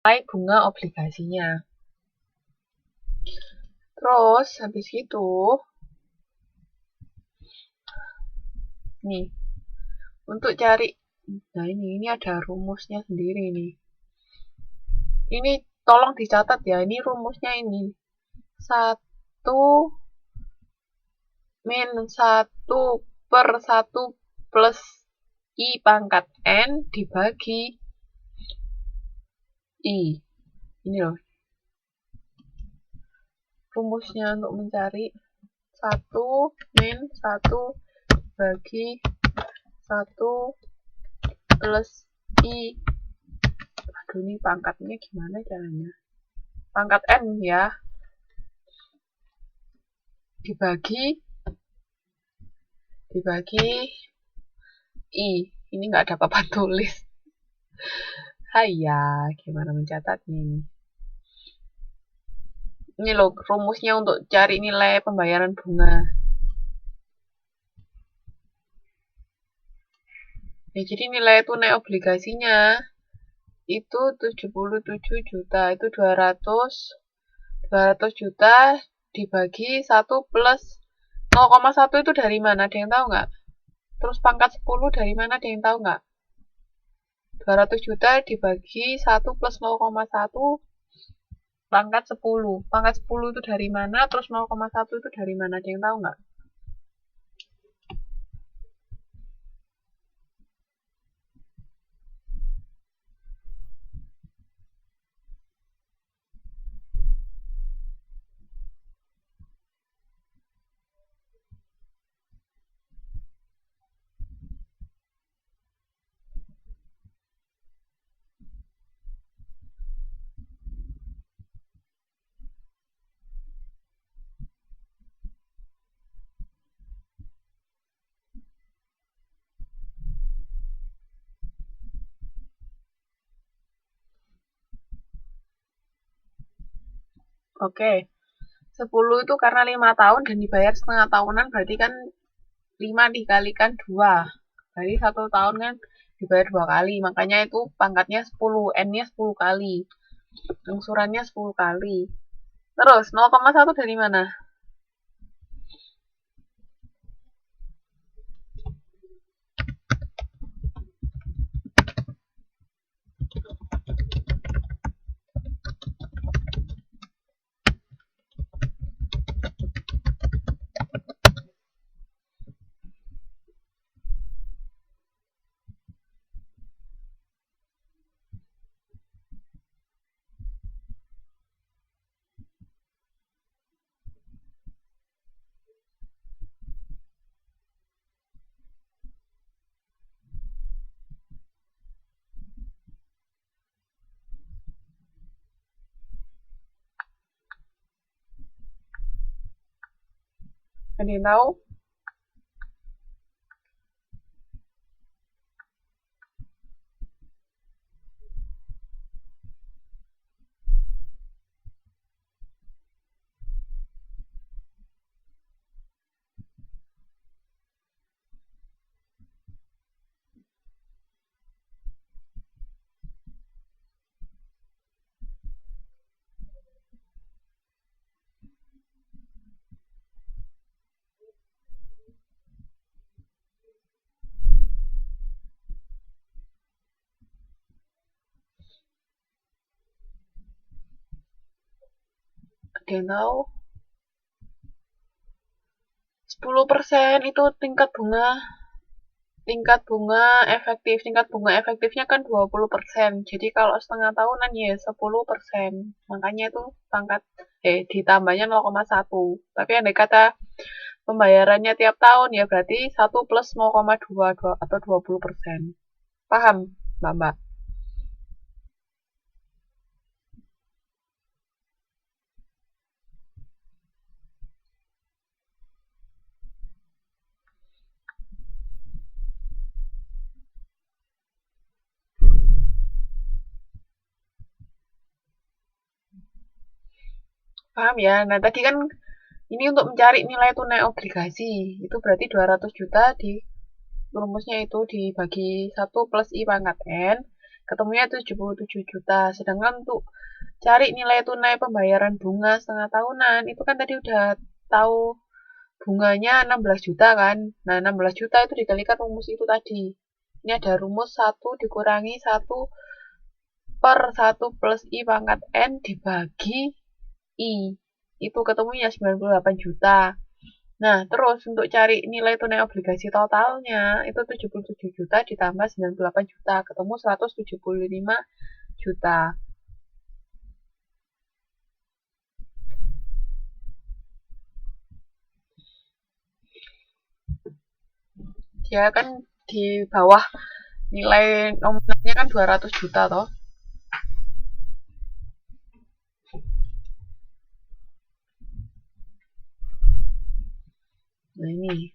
nilai bunga obligasinya. Terus habis itu nih untuk cari, nah ini ada rumusnya sendiri nih. Ini tolong dicatat ya, ini rumusnya ini 1 min 1 per 1 plus I pangkat N dibagi I. Ini loh rumusnya untuk mencari 1 min 1 bagi 1 plus I. Aduh, ini pangkatnya gimana caranya? Pangkat N ya. Dibagi I. Ini nggak ada papan tulis. Haya, gimana mencatatnya ini? Ini loh rumusnya untuk cari nilai pembayaran bunga. Ya, jadi nilai tunai obligasinya itu 77 juta. Itu 200 juta dibagi 1 plus 0,1 itu dari mana? Ada yang tahu nggak? Terus pangkat 10 dari mana? Ada yang tahu nggak? 200 juta dibagi 1 plus 0,1 pangkat 10. Pangkat 10 itu dari mana? Terus 0,1 itu dari mana? Ada yang tahu nggak? Oke. 10 itu karena 5 tahun dan dibayar setengah tahunan, berarti kan 5 dikalikan 2. Berarti 1 tahun kan dibayar 2 kali. Makanya itu pangkatnya 10, N-nya 10 kali. Angsurannya 10 kali. Terus 0,1 dari mana? Ada yang tahu? Ada yang tahu? 10% itu tingkat bunga efektif. Tingkat bunga efektifnya kan 20%. Jadi kalau setengah tahunan ya 10%. Makanya itu ditambahnya 0,1. Tapi andai kata pembayarannya tiap tahun ya berarti 1 plus 0,2 atau 20%. Paham, Mbak? Paham ya? Nah, tadi kan ini untuk mencari nilai tunai obligasi. Itu berarti 200 juta di rumusnya itu dibagi 1 plus I pangkat N ketemunya 77 juta. Sedangkan untuk cari nilai tunai pembayaran bunga setengah tahunan, itu kan tadi udah tahu bunganya 16 juta kan. Nah, 16 juta itu dikalikan rumus itu tadi. Ini ada rumus 1 dikurangi 1 per 1 plus I pangkat N dibagi I. Itu ketemunya 98 juta. Nah, terus untuk cari nilai tunai obligasi totalnya, itu 77 juta ditambah 98 juta, ketemu 175 juta. Dia kan di bawah nilai nominalnya kan 200 juta toh. Nah, ini.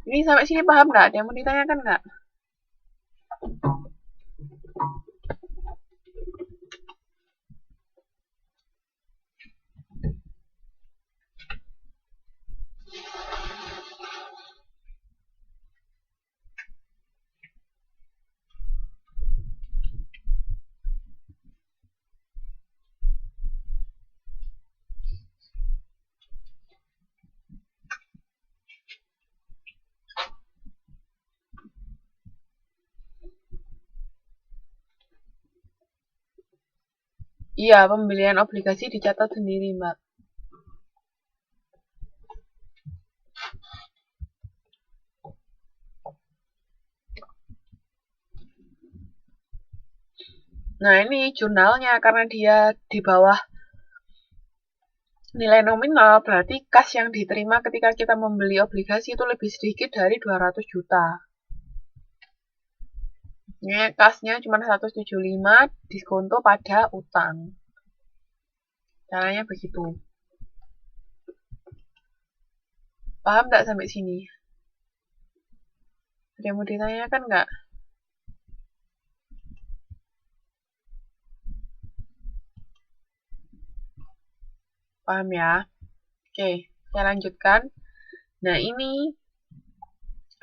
Ini sampai sini paham nggak? Ada yang mau ditanyakan nggak? Iya, pembelian obligasi dicatat sendiri, Mbak. Nah, ini jurnalnya karena dia di bawah nilai nominal, berarti kas yang diterima ketika kita membeli obligasi itu lebih sedikit dari 200 juta. Ini kasnya cuma 175, diskonto pada utang. Caranya begitu. Paham nggak sampai sini? Ada yang mau ditanyakan nggak? Paham ya? Oke, saya lanjutkan. Nah, ini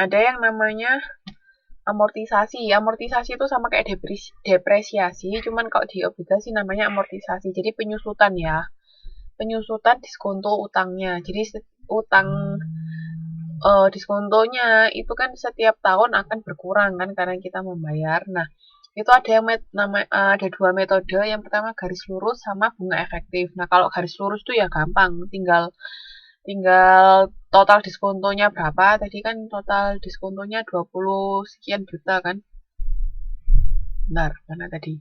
ada yang namanya amortisasi. Amortisasi itu sama kayak depresiasi, cuman kalau di obligasi namanya amortisasi. Jadi penyusutan ya. Penyusutan diskonto utangnya. Jadi utang diskontonya itu kan setiap tahun akan berkurang kan karena kita membayar. Nah, itu ada yang ada dua metode. Yang pertama garis lurus sama bunga efektif. Nah, kalau garis lurus tuh ya gampang, tinggal tinggal total diskontonya berapa. Tadi kan total diskontonya 20 sekian juta kan. Bentar, mana tadi?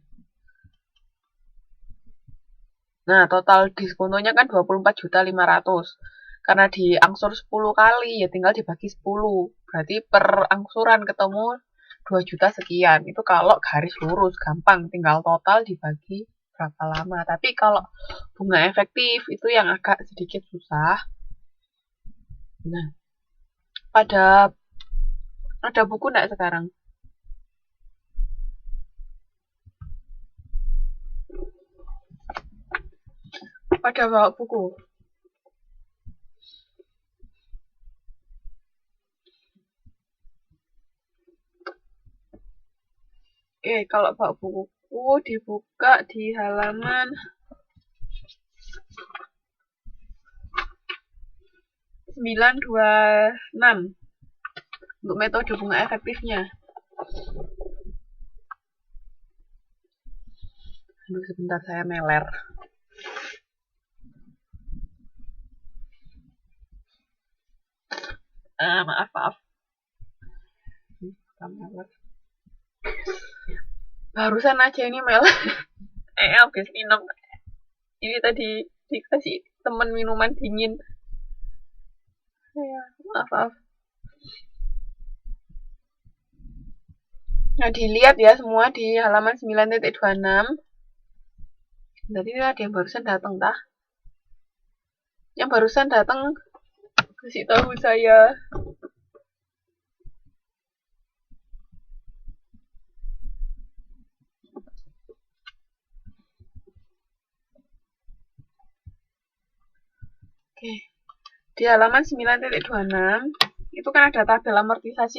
Nah, total diskontonya kan 24.500.000. Karena diangsur 10 kali, ya tinggal dibagi 10. Berarti per angsuran ketemu 2 juta sekian. Itu kalau garis lurus, gampang. Tinggal total dibagi berapa lama. Tapi kalau bunga efektif, itu yang agak sedikit susah. Nah, ada buku enggak sekarang? Pada bawa buku. Oke, kalau bawa buku dibuka di halaman 926 untuk metode bunga efektifnya. Aduh, sebentar saya meler. Maaf. Meler. Barusan aja ini meler. Habis minum. Ini tadi dikasih temen minuman dingin. Ya, maaf. Nah, dilihat ya semua di halaman 9.26. Tadi ada yang barusan datang, tah? Yang barusan datang kasih tahu saya. Oke. Di halaman 9.26 itu kan ada tabel amortisasi